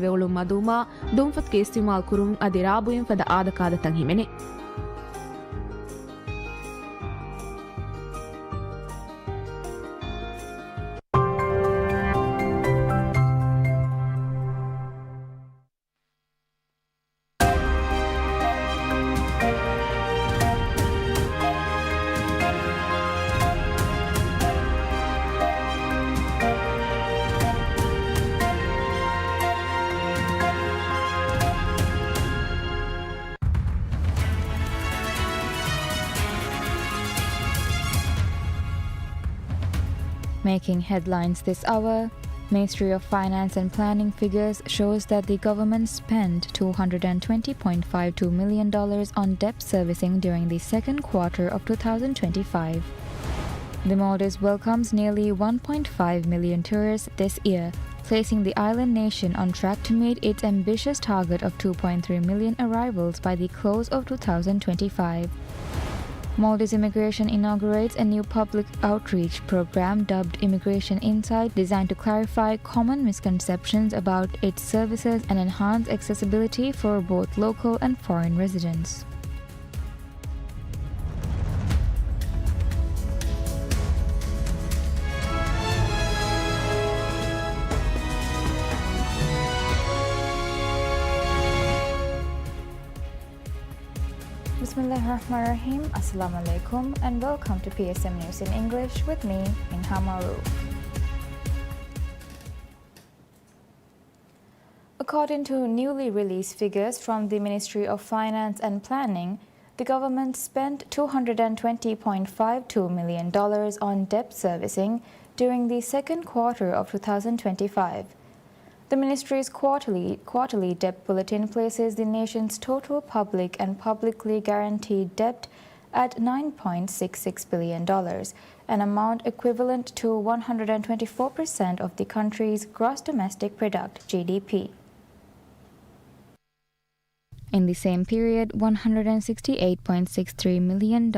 වෙවුළුම් මදුමා දුම්ෆත් කේස්තිමාල් කුරුම් අධි රාබුයෙන් ފަދަ ආදකාදතන් හිමෙනෙ Making headlines this hour, Ministry of Finance and Planning figures shows that the government spent $220.52 million on debt servicing during the second quarter of 2025. The Maldives welcomes nearly 1.5 million tourists this year, placing the island nation on track to meet its ambitious target of 2.3 million arrivals by the close of 2025. Maldives Immigration inaugurates a new public outreach program dubbed Immigration Insight, designed to clarify common misconceptions about its services and enhance accessibility for both local and foreign residents. Bismillahirrahmanirrahim. Assalamu alaikum and welcome to PSM News in English with me, Minha Maroof. According to newly released figures from the Ministry of Finance and Planning, the government spent $220.52 million on debt servicing during the second quarter of 2025. The ministry's quarterly debt bulletin places the nation's total public and publicly guaranteed debt at $9.66 billion, an amount equivalent to 124% of the country's gross domestic product (GDP). In the same period, $168.63 million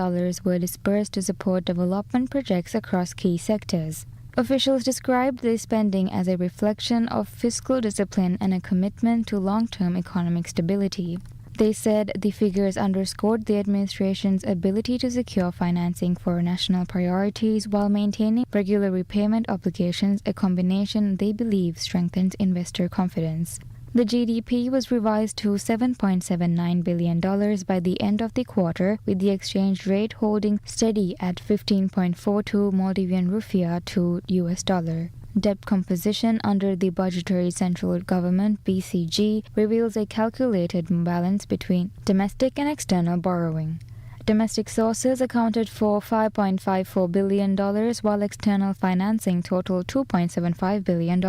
were disbursed to support development projects across key sectors. Officials described the spending as a reflection of fiscal discipline and a commitment to long-term economic stability. They said the figures underscored the administration's ability to secure financing for national priorities while maintaining regular repayment obligations, a combination they believe strengthens investor confidence. The GDP was revised to $7.79 billion by the end of the quarter, with the exchange rate holding steady at 15.42 Maldivian rupiah to US dollar. Debt composition under the Budgetary Central Government (BCG) reveals a calculated balance between domestic and external borrowing. Domestic sources accounted for $5.54 billion, while external financing totaled $2.75 billion.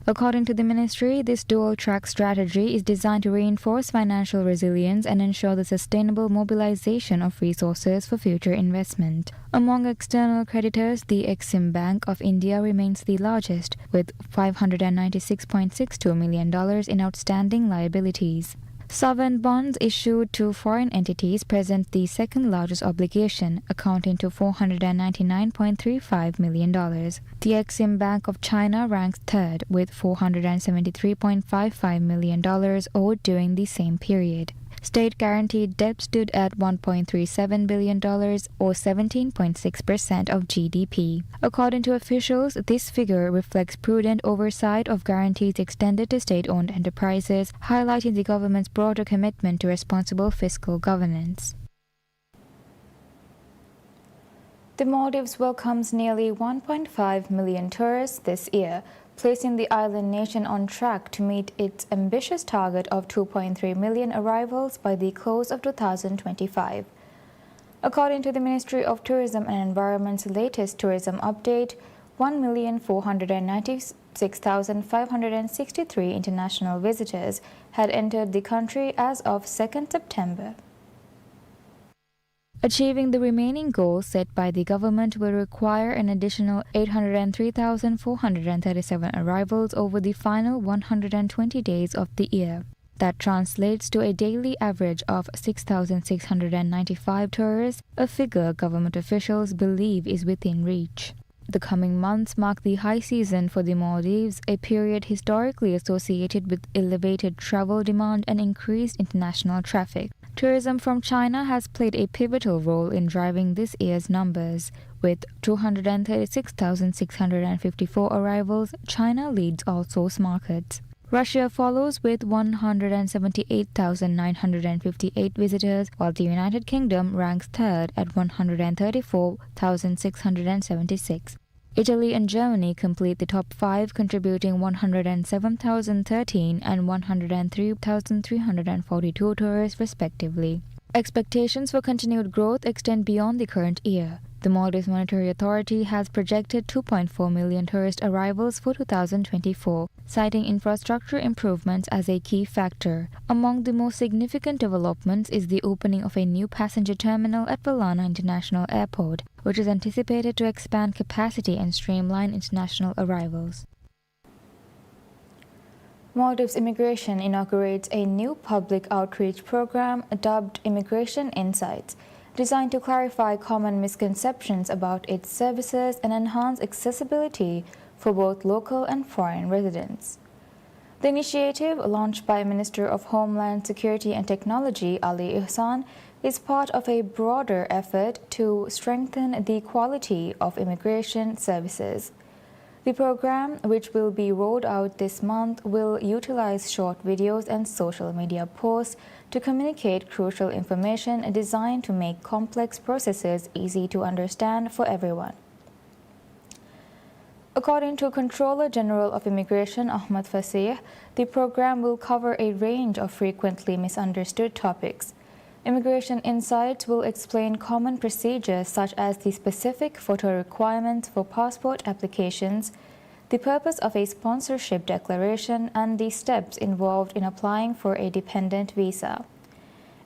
According to the ministry, this dual-track strategy is designed to reinforce financial resilience and ensure the sustainable mobilization of resources for future investment. Among external creditors, the Exim Bank of India remains the largest, with $596.62 million in outstanding liabilities. Sovereign bonds issued to foreign entities present the second largest obligation, accounting to $499.35 million. The Exim Bank of China ranks third, with $473.55 million owed during the same period. State-guaranteed debt stood at $1.37 billion, or 17.6% of GDP. According to officials, this figure reflects prudent oversight of guarantees extended to state-owned enterprises, highlighting the government's broader commitment to responsible fiscal governance. The Maldives welcomes nearly 1.5 million tourists this year, placing the island nation on track to meet its ambitious target of 2.3 million arrivals by the close of 2025. According to the Ministry of Tourism and Environment's latest tourism update, 1,496,563 international visitors had entered the country as of 2nd September. Achieving the remaining goals set by the government will require an additional 803,437 arrivals over the final 120 days of the year. That translates to a daily average of 6,695 tourists, a figure government officials believe is within reach. The coming months mark the high season for the Maldives, a period historically associated with elevated travel demand and increased international traffic. Tourism from China has played a pivotal role in driving this year's numbers. With 236,654 arrivals, China leads all source markets. Russia follows with 178,958 visitors, while the United Kingdom ranks third at 134,676. Italy and Germany complete the top five, contributing 107,013 and 103,342 tourists respectively. Expectations for continued growth extend beyond the current year. The Maldives Monetary Authority has projected 2.4 million tourist arrivals for 2024, citing infrastructure improvements as a key factor. Among the most significant developments is the opening of a new passenger terminal at Valana International Airport, which is anticipated to expand capacity and streamline international arrivals. Maldives Immigration inaugurates a new public outreach program dubbed Immigration Insights, designed to clarify common misconceptions about its services and enhance accessibility for both local and foreign residents. The initiative, launched by Minister of Homeland Security and Technology Ali Ihsan, is part of a broader effort to strengthen the quality of immigration services. The program, which will be rolled out this month, will utilize short videos and social media posts to communicate crucial information designed to make complex processes easy to understand for everyone. According to Controller General of Immigration Ahmad Fasih, the program will cover a range of frequently misunderstood topics. Immigration Insights will explain common procedures such as the specific photo requirements for passport applications, the purpose of a sponsorship declaration, and the steps involved in applying for a dependent visa.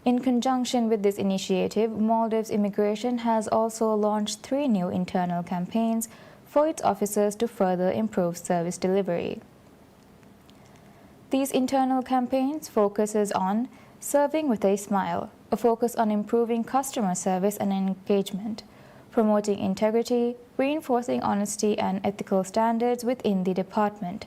In conjunction with this initiative, Maldives Immigration has also launched 3 new internal campaigns for its officers to further improve service delivery. These internal campaigns focuses on serving with a smile, a focus on improving customer service and engagement, promoting integrity, reinforcing honesty and ethical standards within the department,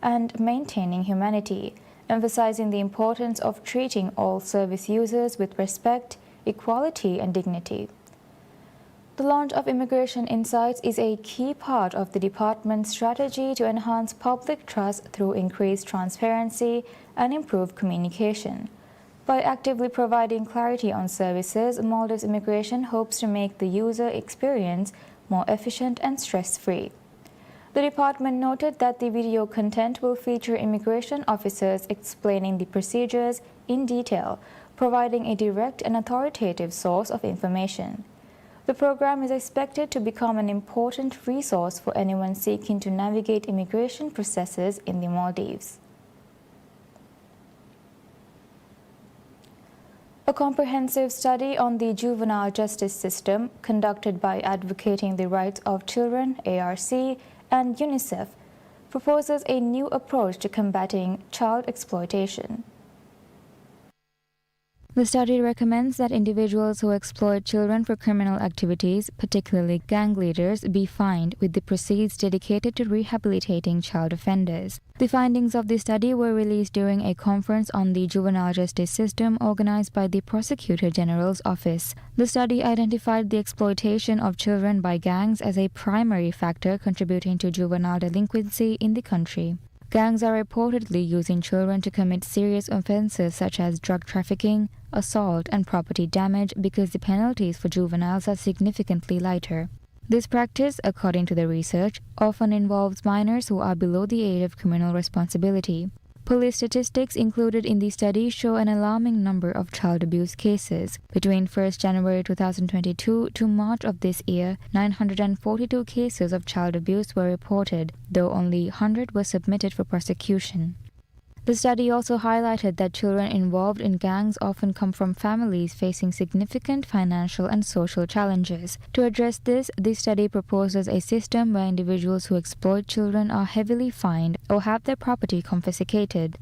and maintaining humanity, emphasizing the importance of treating all service users with respect, equality, and dignity. The launch of Immigration Insights is a key part of the department's strategy to enhance public trust through increased transparency and improved communication. By actively providing clarity on services, Maldives Immigration hopes to make the user experience more efficient and stress-free. The department noted that the video content will feature immigration officers explaining the procedures in detail, providing a direct and authoritative source of information. The program is expected to become an important resource for anyone seeking to navigate immigration processes in the Maldives. A comprehensive study on the juvenile justice system conducted by Advocating the Rights of Children, ARC, and UNICEF proposes a new approach to combating child exploitation. The study recommends that individuals who exploit children for criminal activities, particularly gang leaders, be fined, with the proceeds dedicated to rehabilitating child offenders. The findings of the study were released during a conference on the juvenile justice system organized by the Prosecutor General's Office. The study identified the exploitation of children by gangs as a primary factor contributing to juvenile delinquency in the country. Gangs are reportedly using children to commit serious offenses such as drug trafficking, assault, and property damage because the penalties for juveniles are significantly lighter. This practice, according to the research, often involves minors who are below the age of criminal responsibility. Police statistics included in the study show an alarming number of child abuse cases. Between 1 January 2022 to March of this year, 942 cases of child abuse were reported, though only 100 were submitted for prosecution. The study also highlighted that children involved in gangs often come from families facing significant financial and social challenges. To address this, the study proposes a system where individuals who exploit children are heavily fined or have their property confiscated.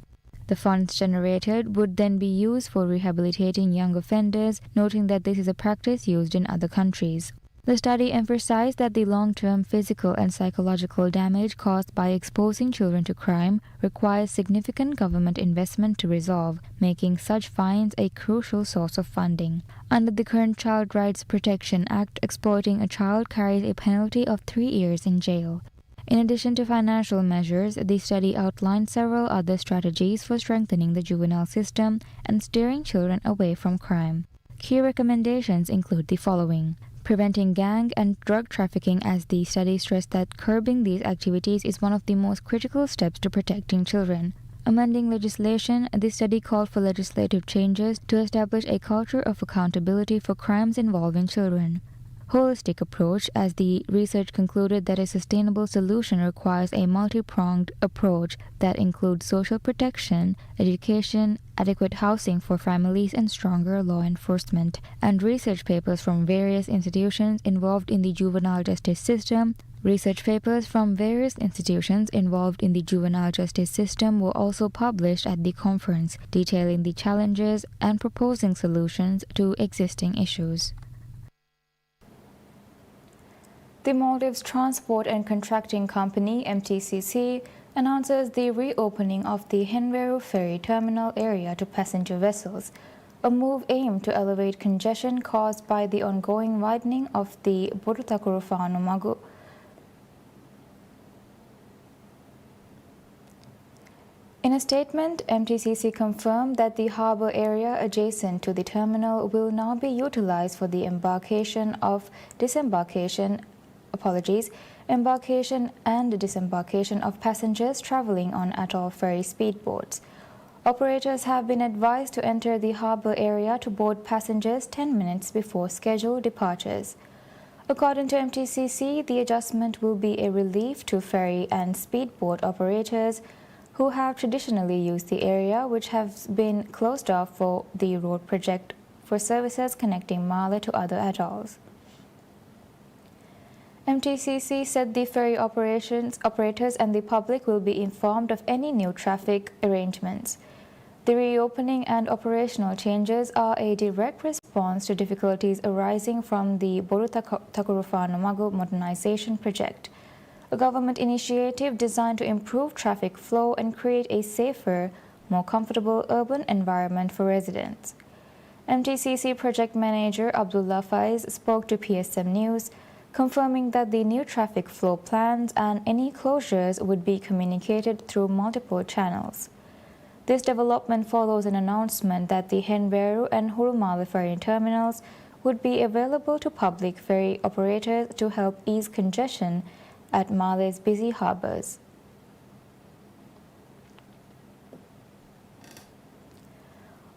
The funds generated would then be used for rehabilitating young offenders, noting that this is a practice used in other countries. The study emphasized that the long-term physical and psychological damage caused by exposing children to crime requires significant government investment to resolve, making such fines a crucial source of funding. Under the current Child Rights Protection Act, exploiting a child carries a penalty of 3 years in jail. In addition to financial measures, the study outlined several other strategies for strengthening the juvenile system and steering children away from crime. Key recommendations include the following: preventing gang and drug trafficking, as the study stressed that curbing these activities is one of the most critical steps to protecting children. Amending legislation, the study called for legislative changes to establish a culture of accountability for crimes involving children. Holistic approach, as the research concluded that a sustainable solution requires a multi-pronged approach that includes social protection, education, adequate housing for families, and stronger law enforcement. And research papers from various institutions involved in the juvenile justice system were also published at the conference, detailing the challenges and proposing solutions to existing issues. The Maldives Transport and Contracting Company (MTCC) announces the reopening of the Henveru Ferry Terminal area to passenger vessels, a move aimed to elevate congestion caused by the ongoing widening of the Borutakuru-Whanamagu. In a statement, MTCC confirmed that the harbour area adjacent to the terminal will now be utilized for the embarkation and disembarkation of passengers traveling on atoll ferry speedboats. Operators have been advised to enter the harbour area to board passengers 10 minutes before scheduled departures. According to MTCC, the adjustment will be a relief to ferry and speedboat operators who have traditionally used the area, which has been closed off for the road project for services connecting Male to other atolls. MTCC said the ferry operators and the public will be informed of any new traffic arrangements. The reopening and operational changes are a direct response to difficulties arising from the Borutakuru-Whanamagu modernization project, a government initiative designed to improve traffic flow and create a safer, more comfortable urban environment for residents. MTCC project manager Abdullah Faiz spoke to PSM News, confirming that the new traffic flow plans and any closures would be communicated through multiple channels. This development follows an announcement that the Henveru and Hurumale ferry terminals would be available to public ferry operators to help ease congestion at Male's busy harbors.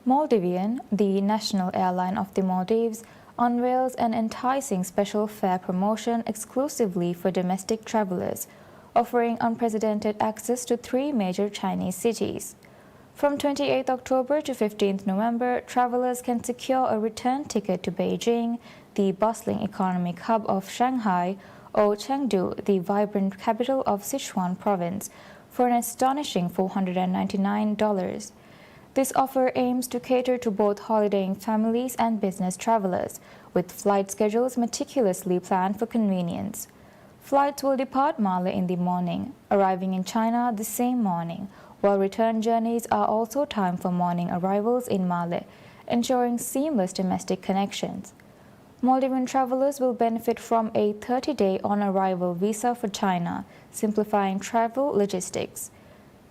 Maldivian, the national airline of the Maldives, unveils an enticing special fare promotion exclusively for domestic travelers, offering unprecedented access to 3 major Chinese cities. From 28 October to 15 November, travelers can secure a return ticket to Beijing, the bustling economic hub of Shanghai, or Chengdu, the vibrant capital of Sichuan province, for an astonishing $499. This offer aims to cater to both holidaying families and business travelers, with flight schedules meticulously planned for convenience. Flights will depart Male in the morning, arriving in China the same morning, while return journeys are also timed for morning arrivals in Male, ensuring seamless domestic connections. Maldivian travelers will benefit from a 30-day on-arrival visa for China, simplifying travel logistics.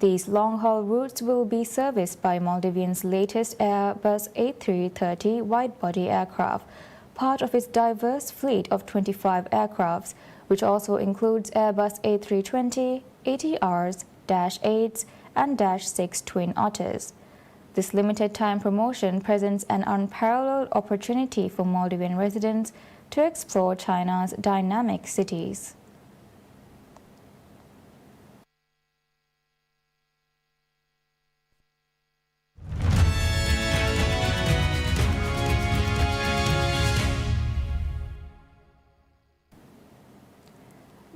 These long-haul routes will be serviced by Maldivian's latest Airbus A330 wide-body aircraft, part of its diverse fleet of 25 aircrafts, which also includes Airbus A320, ATRs, Dash 8s, and Dash 6 Twin Otters. This limited-time promotion presents an unparalleled opportunity for Maldivian residents to explore China's dynamic cities.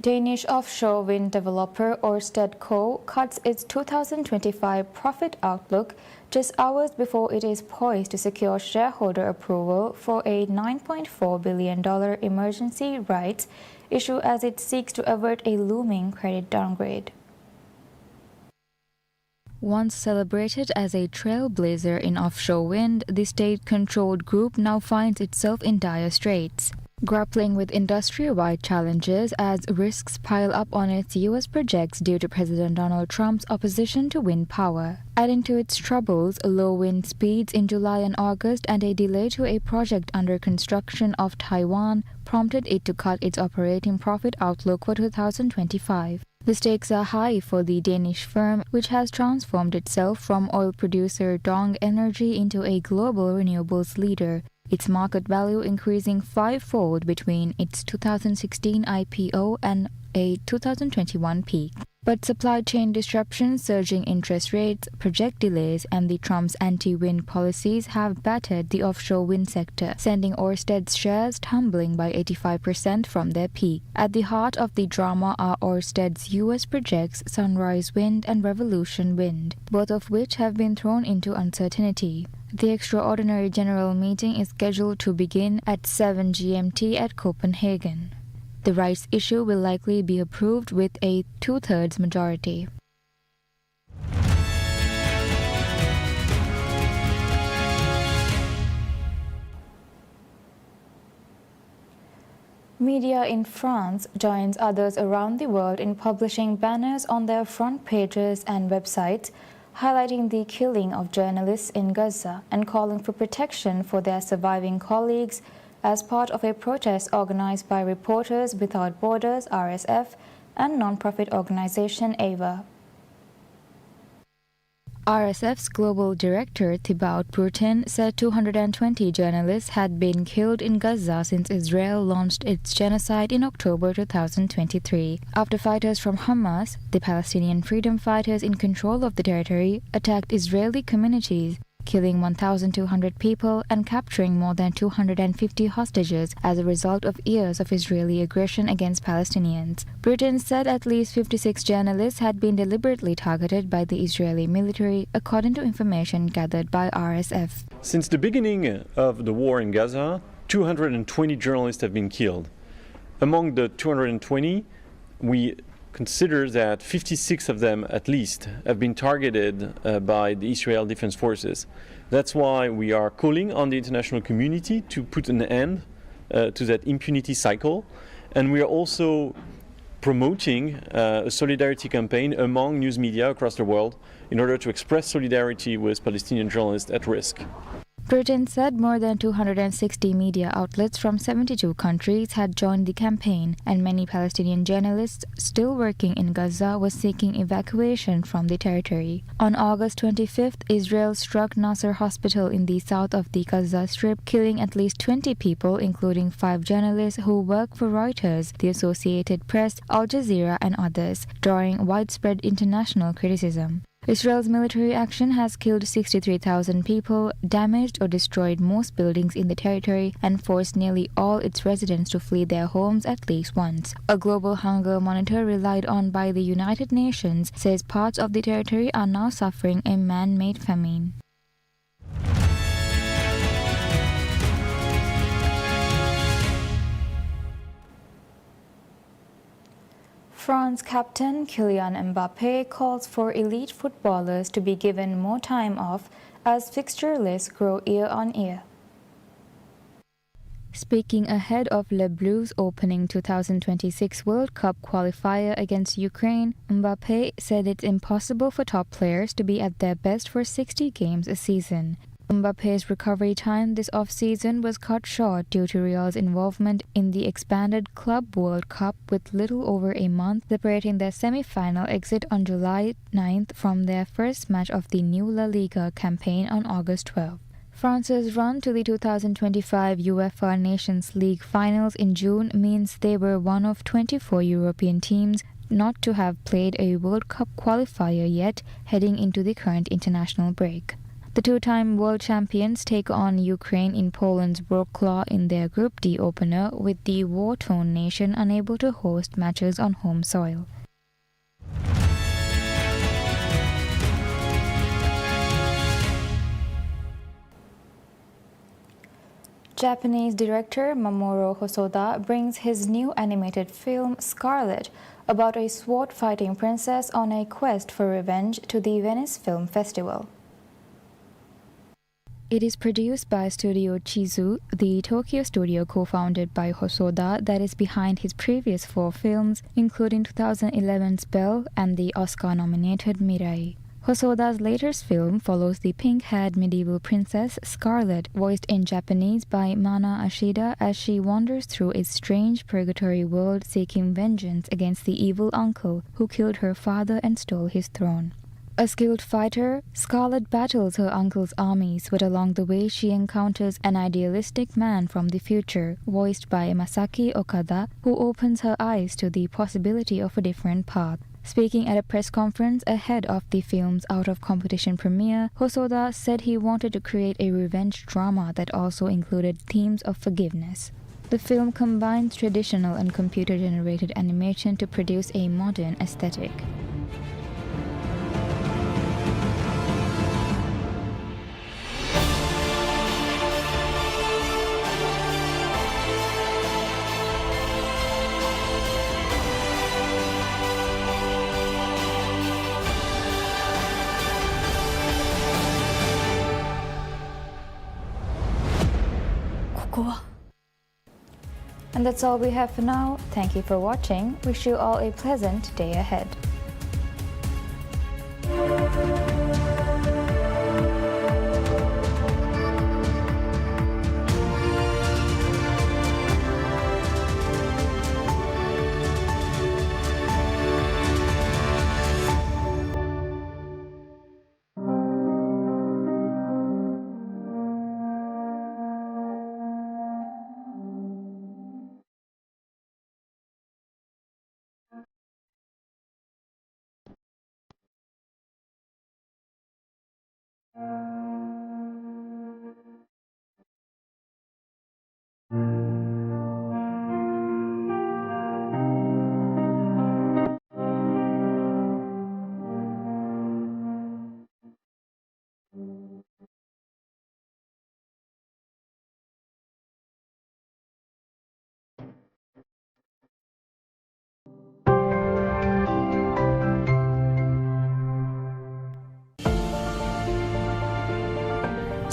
Danish offshore wind developer Ørsted Co. cuts its 2025 profit outlook just hours before it is poised to secure shareholder approval for a $9.4 billion emergency rights issue as it seeks to avert a looming credit downgrade. Once celebrated as a trailblazer in offshore wind, the state-controlled group now finds itself in dire straits, grappling with industry-wide challenges as risks pile up on its U.S. projects due to President Donald Trump's opposition to wind power. Adding to its troubles, low wind speeds in July and August and a delay to a project under construction off Taiwan prompted it to cut its operating profit outlook for 2025. The stakes are high for the Danish firm, which has transformed itself from oil producer Dong Energy into a global renewables leader, its market value increasing fivefold between its 2016 IPO and a 2021 peak. But supply chain disruptions, surging interest rates, project delays, and the Trump's anti-wind policies have battered the offshore wind sector, sending Ørsted's shares tumbling by 85% from their peak. At the heart of the drama are Ørsted's U.S. projects Sunrise Wind and Revolution Wind, both of which have been thrown into uncertainty. The extraordinary general meeting is scheduled to begin at 7 GMT at Copenhagen. The rights issue will likely be approved with a two-thirds majority. Media in France joins others around the world in publishing banners on their front pages and websites, highlighting the killing of journalists in Gaza and calling for protection for their surviving colleagues as part of a protest organized by Reporters Without Borders (RSF) and non-profit organization AVA. RSF's global director Thibaut Brutin said 220 journalists had been killed in Gaza since Israel launched its genocide in October 2023, after fighters from Hamas, the Palestinian freedom fighters in control of the territory, attacked Israeli communities, killing 1,200 people and capturing more than 250 hostages as a result of years of Israeli aggression against Palestinians. Britain said at least 56 journalists had been deliberately targeted by the Israeli military, according to information gathered by RSF. Since the beginning of the war in Gaza, 220 journalists have been killed. Among the 220, we consider that 56 of them at least have been targeted by the Israel Defense Forces. That's why we are calling on the international community to put an end to that impunity cycle, and we are also promoting a solidarity campaign among news media across the world in order to express solidarity with Palestinian journalists at risk. Britain said more than 260 media outlets from 72 countries had joined the campaign, and many Palestinian journalists still working in Gaza were seeking evacuation from the territory. On August 25th, Israel struck Nasser Hospital in the south of the Gaza Strip, killing at least 20 people, including 5 journalists who work for Reuters, the Associated Press, Al Jazeera, and others, drawing widespread international criticism. Israel's military action has killed 63,000 people, damaged or destroyed most buildings in the territory, and forced nearly all its residents to flee their homes at least once. A global hunger monitor relied on by the United Nations says parts of the territory are now suffering a man-made famine. France captain Kylian Mbappé calls for elite footballers to be given more time off as fixture lists grow year on year. Speaking ahead of Le Blues' opening 2026 World Cup qualifier against Ukraine, Mbappé said it's impossible for top players to be at their best for 60 games a season. Mbappé's recovery time this off-season was cut short due to Real's involvement in the expanded Club World Cup, with little over a month separating their semi-final exit on July 9th from their first match of the new La Liga campaign on August 12th. France's run to the 2025 UEFA Nations League finals in June means they were one of 24 European teams not to have played a World Cup qualifier yet heading into the current international break. The two-time world champions take on Ukraine in Poland's Wrocław in their Group D opener, with the war-torn nation unable to host matches on home soil. Japanese director Mamoru Hosoda brings his new animated film Scarlet, about a sword-fighting princess on a quest for revenge, to the Venice Film Festival. It is produced by Studio Chizu, the Tokyo studio co-founded by Hosoda that is behind his previous 4 films, including 2011's Belle and the Oscar-nominated Mirai. Hosoda's latest film follows the pink-haired medieval princess Scarlet, voiced in Japanese by Mana Ashida, as she wanders through a strange purgatory world seeking vengeance against the evil uncle who killed her father and stole his throne. A skilled fighter, Scarlet battles her uncle's armies, but along the way she encounters an idealistic man from the future, voiced by Masaki Okada, who opens her eyes to the possibility of a different path. Speaking at a press conference ahead of the film's out-of-competition premiere, Hosoda said he wanted to create a revenge drama that also included themes of forgiveness. The film combines traditional and computer-generated animation to produce a modern aesthetic. And that's all we have for now. Thank you for watching. Wish you all a pleasant day ahead.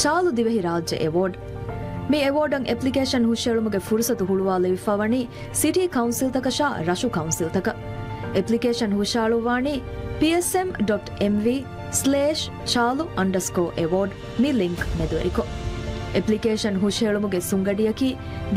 ಚಾಲು ದಿವೆಹಿ ರಾಜ್ಯ award මේ ඇවෝඩන් application හුෂ්‍යරුමගේ ෆුරසතු හුළුවාල විෆවනි සිටි council තක ශා රශු council තක application හුෂාලුවානි psm.mv/chalu_award මි link ಮೆದುವರಿಕೊ ඇපලිಕೇಷನ್ හුෂ්‍යරුಮගේ ಸುಂಗಡಿಯಕಿ